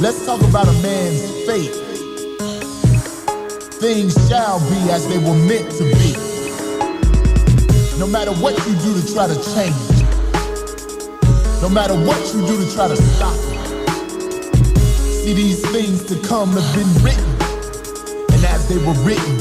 Let's talk about a man's fate. Things shall be as they were meant to be. No matter what you do to try to change it. No matter what you do to try to stop it. See, these things to come have been written. And as they were written,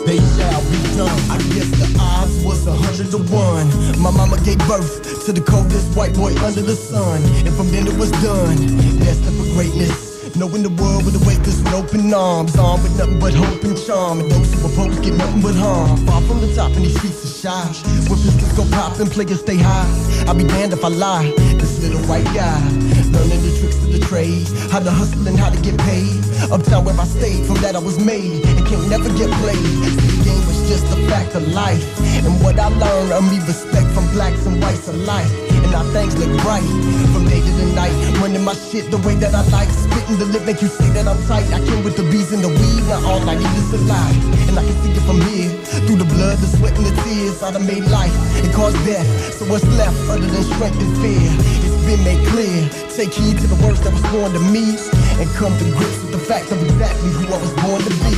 they shall be done. I guess the odds was 100 to 1. My mama gave birth to the coldest white boy under the sun. And from then it was done, destined for greatness. Knowing the world would await us with open arms, armed with nothing but hope and charm. And those who oppose get nothing but harm. Far from the top and these streets are shy, where pistols go pop and players stay high. I'll be damned if I lie, this little white guy, learning the tricks of the trade, how to hustle and how to get paid. Uptown where I stayed, from that I was made, and can't never get played. See, the game was just a fact of life, and what I learned earned me respect from blacks and whites alike. And now things look bright, from day to the night, running my shit the way that I like, spitting the lip make you say that I'm tight. I came with the bees and the weed, now all I need is a lie. And I can see it from here, through the blood, the sweat and the tears. I done made life, it caused death, so what's left other than strength and fear? It's been made clear, take heed to the words that was born to me, and come to grips with the fact of exactly who I was born to be.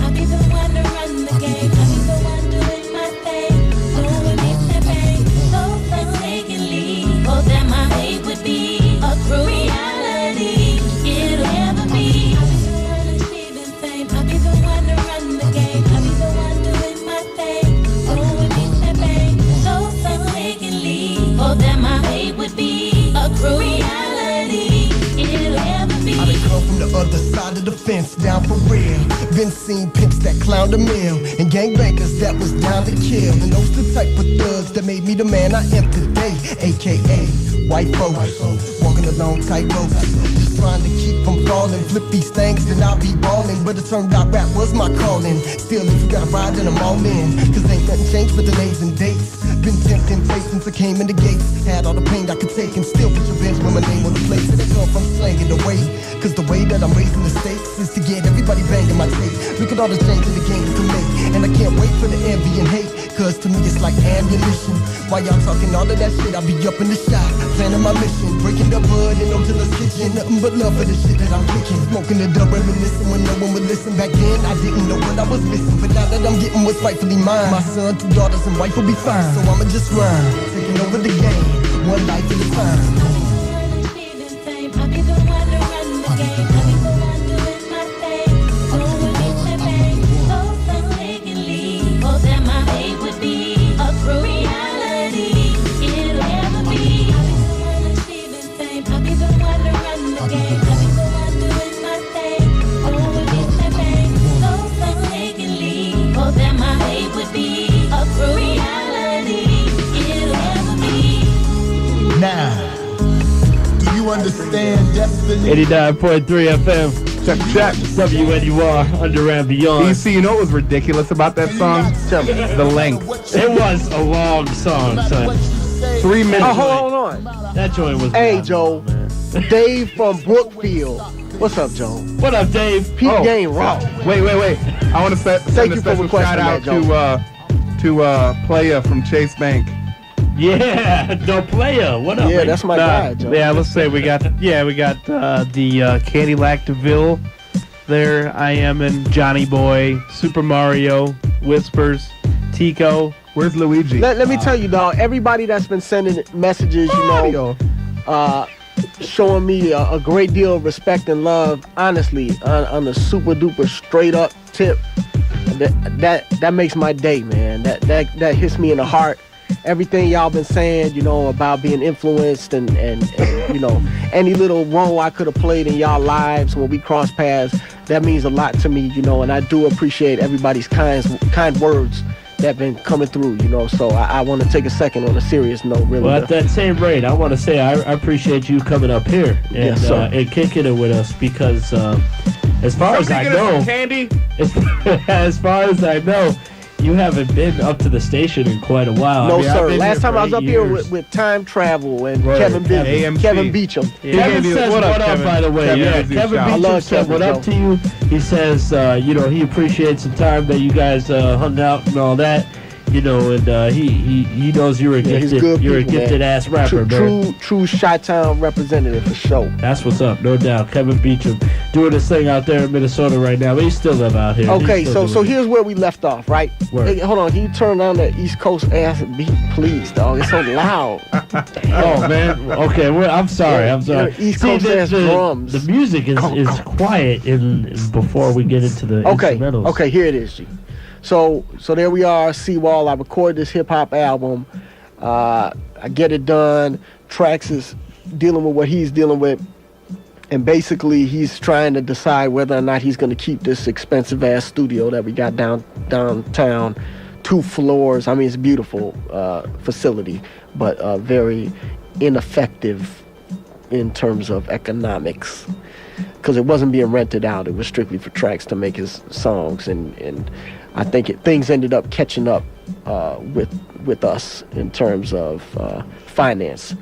I'll be the one to run the game, I'll be the one doing my thing, doing it that bang, so let's take a lead, oh that my hate would be a true reality, it'll never be. I'll be the one achieving fame, I'll be the one to run the game, I'll be the one doing my thing, doing it that bang, so let's take a lead, oh that my hate would be a true reality, it'll never be. I done come from the other side of the fence, down for real. Been seen pimps that clowned the mill, and gangbangers that was down to kill. And those the type of thugs that made me the man I am today, a.k.a. white folks, walking along tight ropes, just trying to keep from falling. Flip these things, then I'll be ballin'. But it turned out rap was my calling. Still, if you gotta ride, then I'm all in, cause ain't nothing changed but the names and dates. Been tempting fate since I came in the gates. Had all the pain I could take and still put your bench with my name on the plate. So they come from slanging the way, cause the way that I'm raising the stakes is to get everybody banging my tape. Look at all the change in the game you can make, and I can't wait for the envy and hate, cause to me it's like ammunition. While y'all talking all of that shit, I'll be up in the shop, planning my mission, breaking the bud in Otila's kitchen. Nothing but love for the shit that I'm kicking, smoking the dub, reminiscing when no one would listen. Back then I didn't know what I was missing, but now that I'm getting what's rightfully mine, my son, 2 daughters, and wife will be fine. So I'ma just rhyme, taking over the game, one life at a time. I'll be the one to run the game, I'll be the one doing my thing, doing it that bang, so let's take a lead, oh that my hate would be a true reality, it'll never be. I'll be the one achieving fame, I'll be the one to run the game, I'll be the one doing my thing, doing it that bang, so let's take a lead, oh that my hate would be a true reality, it'll never be. Now, do you understand destiny? 89.3 FM. Check. WNUR, Under and Beyond. DC, you know what was ridiculous about that song? The length. It was a long song, son. 3 minutes. Oh, hold on. That joint was Hey, long, Joe. man. Dave from Brookfield. What's up, Joe? What up, Dave? Peep Game Rock. Wait. I want to send Thank a you for special requesting shout out that, to Playa from Chase Bank. Yeah, the player. What up? Yeah, man? that's my guy, Joe. Yeah, let's say we got the Candy Lactaville there. I am in Johnny Boy, Super Mario, Whispers, Tico. Where's Luigi? Let me tell you, dog, everybody that's been sending messages, Mario. showing me a great deal of respect and love, honestly, on a super duper straight up tip, that makes my day, man. That hits me in the heart. Everything y'all been saying, about being influenced and any little role I could have played in y'all lives when we cross paths, that means a lot to me, and I do appreciate everybody's kind words that been coming through, so I want to take a second on a serious note, really. Well, at that same rate, I want to say I appreciate you coming up here and, yes, and kicking it with us because as far as I know, candy. as far as I know, you haven't been up to the station in quite a while. No, I mean, I've sir. been Last time I was up here years. with Time Travel and Right. Kevin Beecham. Yeah. Kevin says what up, Kevin? by the way. Kevin Kevin I Beecham love said Kevin, what up Joe. to you. He says, he appreciates the time that you guys hung out and all that. you know, and he knows you're a he's gifted, good you're people, a gifted man. ass rapper, man. True Chi-Town representative for sure. That's what's up, no doubt. Kevin Beecham doing his thing out there in Minnesota right now, but he still live out here. Okay, so here's where we left off, right? Word. Hey, hold on, can you turn down that East Coast ass beat, please, dog? It's so loud. Oh man, okay. I'm sorry. I'm sorry. East Coast ass drums. The music is quiet before we get into the instrumentals. Okay, here it is, G. So there we are, Seawall. I recorded this hip hop album. I get it done. Trax is dealing with what he's dealing with. And basically, he's trying to decide whether or not he's going to keep this expensive ass studio that we got downtown. 2 floors. I mean, it's a beautiful facility, but very ineffective in terms of economics. Because it wasn't being rented out. It was strictly for Trax to make his songs. And I think things ended up catching up with us in terms of finance.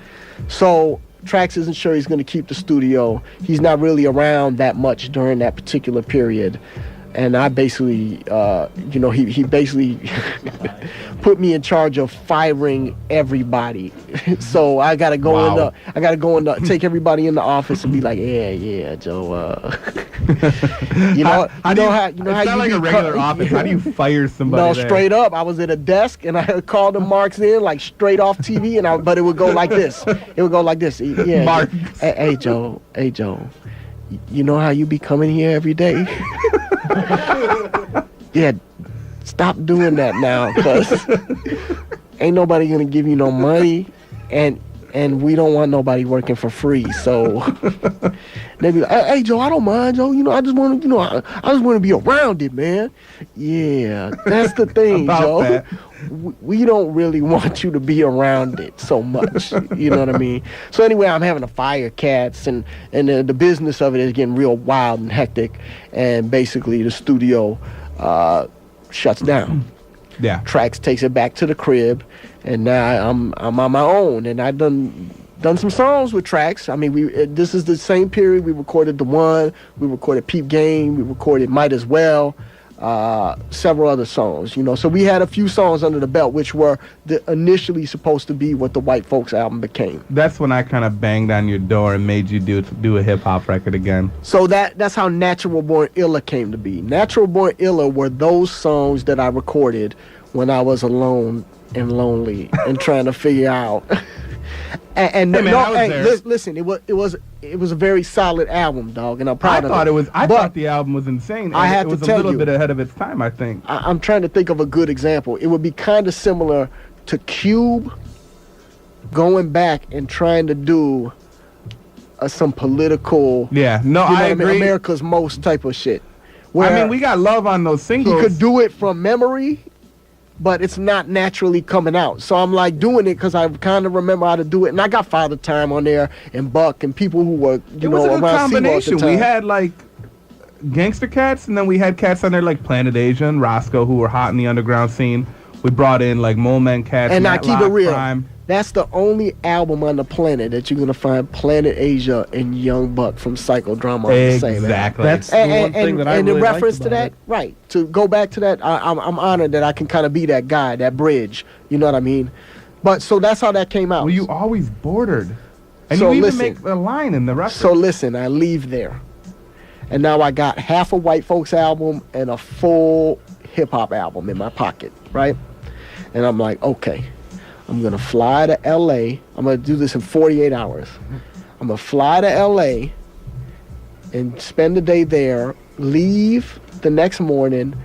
So Trax isn't sure he's going to keep the studio. He's not really around that much during that particular period. And I basically, he basically put me in charge of firing everybody. So I gotta go take everybody in the office and be like, yeah, Joe. How It's not like a regular office. How do you fire somebody? No, there? straight up. I was at a desk and I called the marks in like straight off TV, but it would go like this. It would go like this. Yeah. Marks. Hey Joe. You know how you be coming here every day? Yeah, stop doing that now, cause ain't nobody gonna give you no money, and we don't want nobody working for free. So they be like, hey Joe, I don't mind, Joe. I just want to, I just want to be around it, man. Yeah, that's the thing, Joe. That. We don't really want you to be around it so much. You know what I mean? So anyway, I'm having to fire cats, and the business of it is getting real wild and hectic. And basically, the studio shuts down. Yeah. Trax takes it back to the crib, and now I'm on my own. And I've done some songs with Trax. I mean, this is the same period we recorded The One, we recorded Peep Game, we recorded Might As Well. Several other songs, so we had a few songs under the belt, which were initially supposed to be what the White Folks album became. That's when I kind of banged on your door and made you do a hip hop record again. So that's how Natural Born Illa came to be. Natural Born Illa were those songs that I recorded when I was alone and lonely and trying to figure out. Listen, it was a very solid album, dog, and I'm proud of it. I thought the album was insane. It was a little bit ahead of its time, I think. I'm trying to think of a good example. It would be kind of similar to Cube going back and trying to do some political. Yeah, no, I agree. America's Most type of shit. We got love on those singles. He could do it from memory, but it's not naturally coming out. So I'm like doing it because I kind of remember how to do it. And I got Father Time on there and Buck and people who were, it was a good around combination. at the time. We had like gangster cats, and then we had cats on there like Planet Asia and Roscoe, who were hot in the underground scene. We brought in like Mole Man cats. And I keep it real. Prime. That's the only album on the planet that you're going to find Planet Asia and Young Buck from Psychodrama on the same album. Exactly. That's the one thing that I really in reference liked to that, about right, to go back to that, I'm honored that I can kind of be that guy, that bridge. You know what I mean? But so that's how that came out. Well, you always bordered. And So you even listen. make a line in the record. So listen, I leave there. And now I got half a White Folks album and a full hip-hop album in my pocket, right? And I'm like, okay, I'm going to fly to L.A. I'm going to do this in 48 hours. I'm going to fly to L.A. and spend the day there, leave the next morning,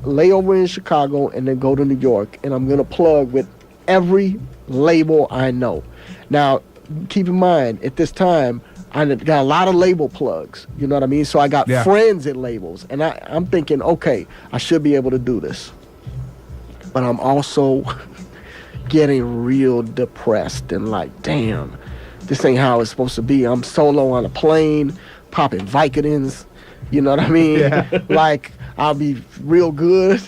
lay over in Chicago, and then go to New York. And I'm going to plug with every label I know. Now, keep in mind, at this time, I got a lot of label plugs. You know what I mean? So I got friends at labels. And I'm thinking, okay, I should be able to do this. But I'm also getting real depressed and like, damn, this ain't how it's supposed to be. I'm solo on a plane, popping Vicodins. You know what I mean? Yeah. Like, I'll be real good.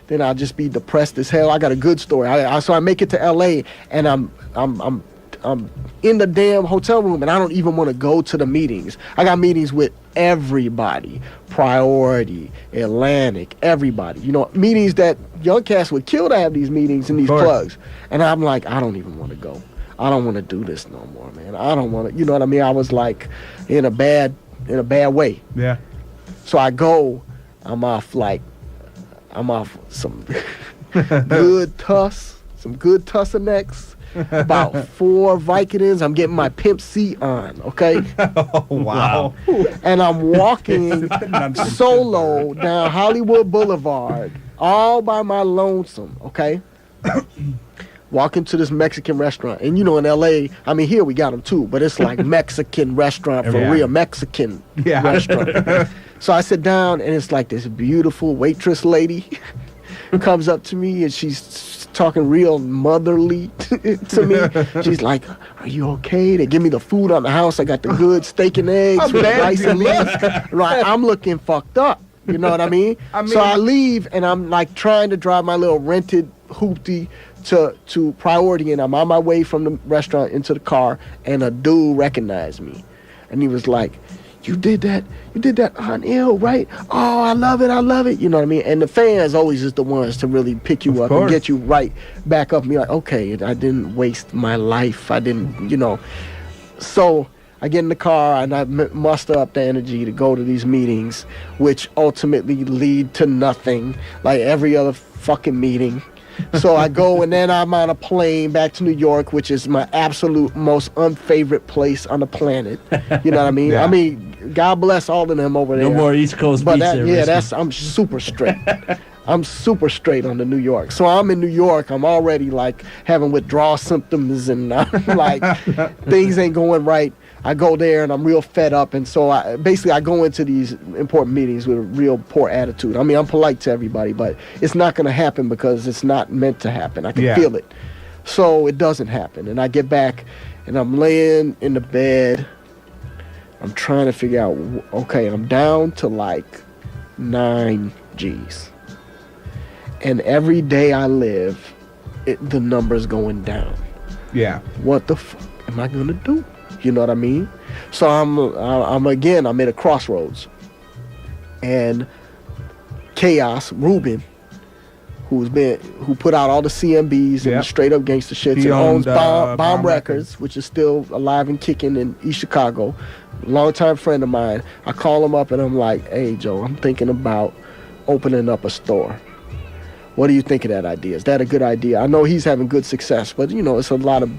Then I'll just be depressed as hell. I got a good story. So I make it to LA and I'm I'm in the damn hotel room and I don't even want to go to the meetings. I got meetings with everybody, Priority, Atlantic, everybody. You know, meetings that young cats would kill to have these meetings and these plugs. And I'm like, I don't even want to go. I don't want to do this no more, man. I don't want to, you know what I mean? I was like in a bad way. Yeah. So I go, I'm off some good Tussonecks, about 4 Vicodins. I'm getting my Pimp C on, okay? Oh, wow. And I'm walking solo down Hollywood Boulevard, all by my lonesome, okay? Walking to this Mexican restaurant. And you know, in LA, I mean, here we got them too, but it's like Mexican restaurant for real, Mexican restaurant. So I sit down, and it's like this beautiful waitress lady comes up to me, and she's talking real motherly to me. She's like, are you okay? They give me the food on the house. I got the good steak and eggs with rice and beans. Right, I'm looking fucked up. You know what I mean? So I leave, and I'm like trying to drive my little rented hoopty to Priority, and I'm on my way from the restaurant into the car, and a dude recognized me. And he was like, you did that on ill, right? Oh, I love it. You know what I mean? And the fans always is the ones to really pick you up and get you right back up and be like, okay, I didn't waste my life. I didn't, you know. So I get in the car, and I muster up the energy to go to these meetings, which ultimately lead to nothing, like every other fucking meeting. So I go, and then I'm on a plane back to New York, which is my absolute most unfavorite place on the planet. You know what I mean? I mean, God bless all of them over there. No more East Coast beach there. I'm super straight. I'm super straight on the New York. So I'm in New York. I'm already like having withdrawal symptoms, and like things ain't going right. I go there, and I'm real fed up, and so I go into these important meetings with a real poor attitude. I mean, I'm polite to everybody, but it's not going to happen because it's not meant to happen. I can feel it. So it doesn't happen, and I get back, and I'm laying in the bed. I'm trying to figure out, okay, I'm down to like 9 G's. And every day I live, the number's going down. Yeah. What the fuck am I going to do? You know what I mean? So I'm at a crossroads, and Chaos Ruben, who put out all the CMBs and the straight up gangster shits, and owns Bomb Records, which is still alive and kicking in East Chicago, longtime friend of mine. I call him up, and I'm like, hey Joe, I'm thinking about opening up a store. What do you think of that idea? Is that a good idea? I know he's having good success, but you know, it's a lot of